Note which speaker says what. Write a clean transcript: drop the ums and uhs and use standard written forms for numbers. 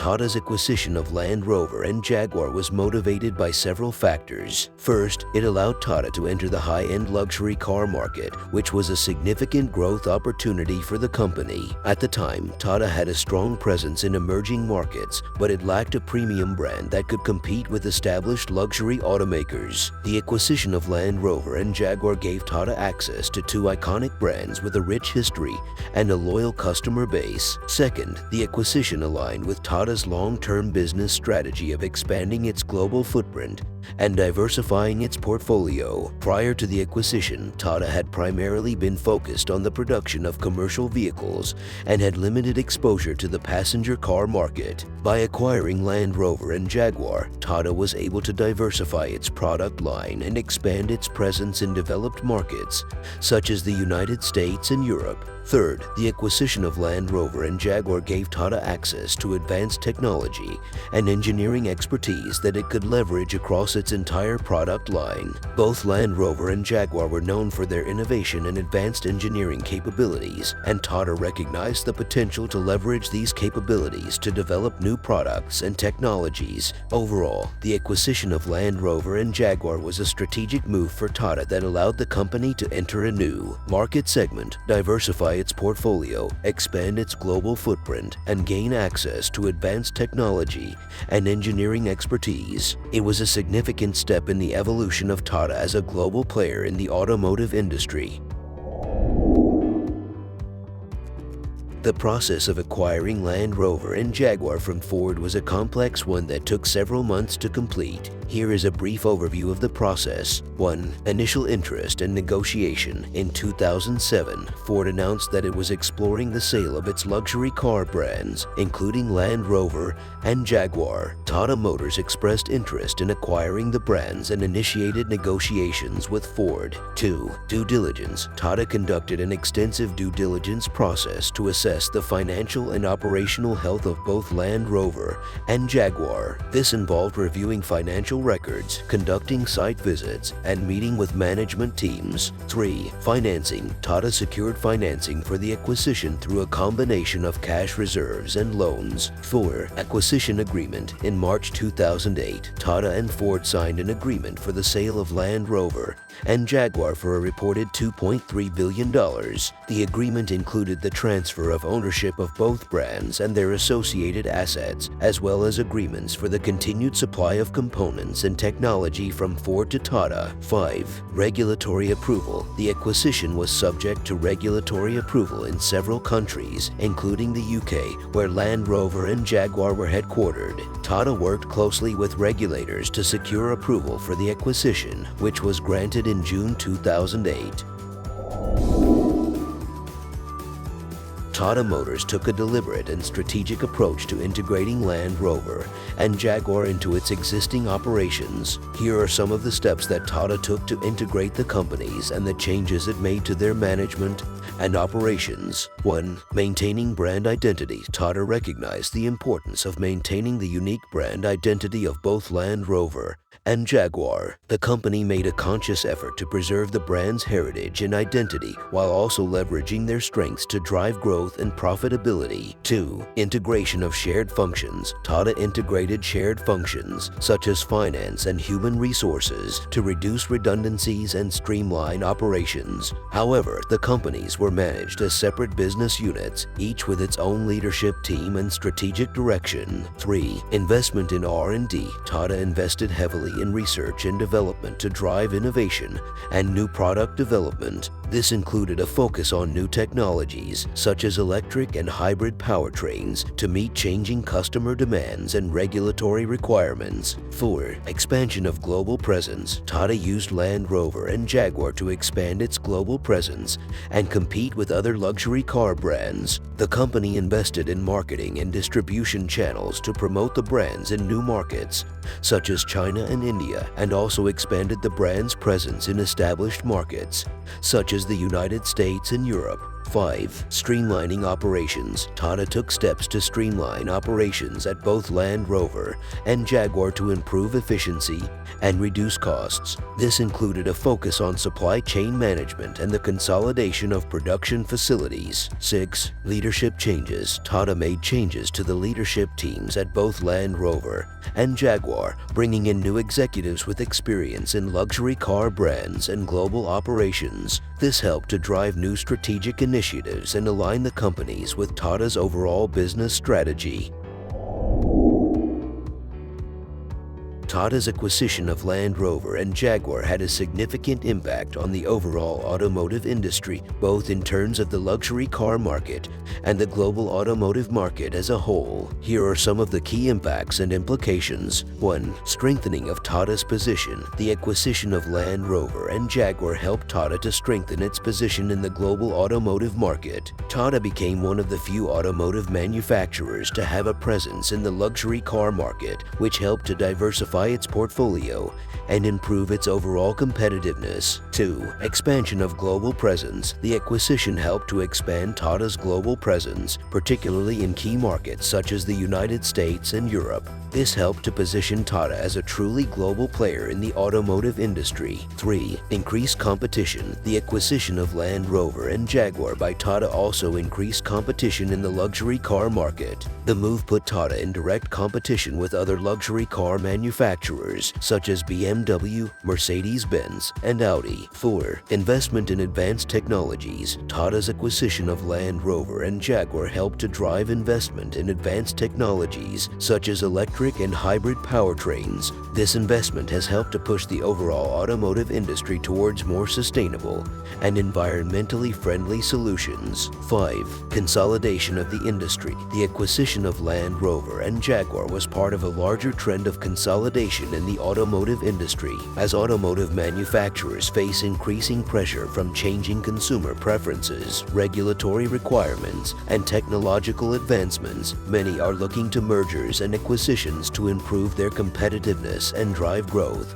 Speaker 1: Tata's acquisition of Land Rover and Jaguar was motivated by several factors. First, it allowed Tata to enter the high-end luxury car market, which was a significant growth opportunity for the company. At the time, Tata had a strong presence in emerging markets, but it lacked a premium brand that could compete with established luxury automakers. The acquisition of Land Rover and Jaguar gave Tata access to two iconic brands with a rich history and a loyal customer base. Second, the acquisition aligned with Tata's long-term business strategy of expanding its global footprint and diversifying its portfolio. Prior to the acquisition, Tata had primarily been focused on the production of commercial vehicles and had limited exposure to the passenger car market. By acquiring Land Rover and Jaguar, Tata was able to diversify its product line and expand its presence in developed markets, such as the United States and Europe. Third, the acquisition of Land Rover and Jaguar gave Tata access to advanced technology and engineering expertise that it could leverage across its entire product line. Both Land Rover and Jaguar were known for their innovation and advanced engineering capabilities, and Tata recognized the potential to leverage these capabilities to develop new products and technologies. Overall, the acquisition of Land Rover and Jaguar was a strategic move for Tata that allowed the company to enter a new market segment, diversify its portfolio, expand its global footprint, and gain access to advanced technology and engineering expertise. It was a significant step in the evolution of Tata as a global player in the automotive industry. The process of acquiring Land Rover and Jaguar from Ford was a complex one that took several months to complete. Here is a brief overview of the process. 1. Initial interest and negotiation. In 2007, Ford announced that it was exploring the sale of its luxury car brands, including Land Rover and Jaguar. Tata Motors expressed interest in acquiring the brands and initiated negotiations with Ford. 2. Due diligence. Tata conducted an extensive due diligence process to assess the financial and operational health of both Land Rover and Jaguar. This involved reviewing financial records, conducting site visits, and meeting with management teams. 3. Financing. Tata secured financing for the acquisition through a combination of cash reserves and loans. 4. Acquisition agreement. In March 2008, Tata and Ford signed an agreement for the sale of Land Rover and Jaguar for a reported $2.3 billion. The agreement included the transfer of ownership of both brands and their associated assets, as well as agreements for the continued supply of components and technology from Ford to Tata. 5. Regulatory approval. The acquisition was subject to regulatory approval in several countries, including the UK, where Land Rover and Jaguar were headquartered. Tata worked closely with regulators to secure approval for the acquisition, which was granted in June 2008. Tata Motors took a deliberate and strategic approach to integrating Land Rover and Jaguar into its existing operations. Here are some of the steps that Tata took to integrate the companies and the changes it made to their management and operations. 1. Maintaining brand identity. Tata recognized the importance of maintaining the unique brand identity of both Land Rover and Jaguar. The company made a conscious effort to preserve the brand's heritage and identity while also leveraging their strengths to drive growth and profitability. 2. Integration of shared functions. Tata integrated shared functions such as finance and human resources to reduce redundancies and streamline operations. However, the companies were managed as separate business units, each with its own leadership team and strategic direction. 3. Investment in R&D. Tata invested heavily in research and development to drive innovation and new product development. This included a focus on new technologies, such as electric and hybrid powertrains, to meet changing customer demands and regulatory requirements. 4. Expansion of global presence. Tata used Land Rover and Jaguar to expand its global presence and compete with other luxury car brands. The company invested in marketing and distribution channels to promote the brands in new markets, such as China and India, and also expanded the brand's presence in established markets, such as the United States and Europe. 5. Streamlining operations. Tata took steps to streamline operations at both Land Rover and Jaguar to improve efficiency and reduce costs. This included a focus on supply chain management and the consolidation of production facilities. 6. Leadership changes. Tata made changes to the leadership teams at both Land Rover and Jaguar, bringing in new executives with experience in luxury car brands and global operations. This helped to drive new strategic initiatives and align the companies with Tata's overall business strategy. Tata's acquisition of Land Rover and Jaguar had a significant impact on the overall automotive industry, both in terms of the luxury car market and the global automotive market as a whole. Here are some of the key impacts and implications. 1. Strengthening of Tata's position. The acquisition of Land Rover and Jaguar helped Tata to strengthen its position in the global automotive market. Tata became one of the few automotive manufacturers to have a presence in the luxury car market, which helped to diversify its portfolio and improve its overall competitiveness. 2. Expansion of global presence. The acquisition helped to expand Tata's global presence, particularly in key markets such as the United States and Europe. This helped to position Tata as a truly global player in the automotive industry. 3. Increased competition. The acquisition of Land Rover and Jaguar by Tata also increased competition in the luxury car market. The move put Tata in direct competition with other luxury car manufacturers such as BMW, Mercedes-Benz, and Audi. 4. Investment in advanced technologies. Tata's acquisition of Land Rover and Jaguar helped to drive investment in advanced technologies such as electric and hybrid powertrains. This investment has helped to push the overall automotive industry towards more sustainable and environmentally friendly solutions. 5. Consolidation of the industry. The acquisition of Land Rover and Jaguar was part of a larger trend of consolidation in the automotive industry. As automotive manufacturers face increasing pressure from changing consumer preferences, regulatory requirements, and technological advancements, many are looking to mergers and acquisitions to improve their competitiveness and drive growth.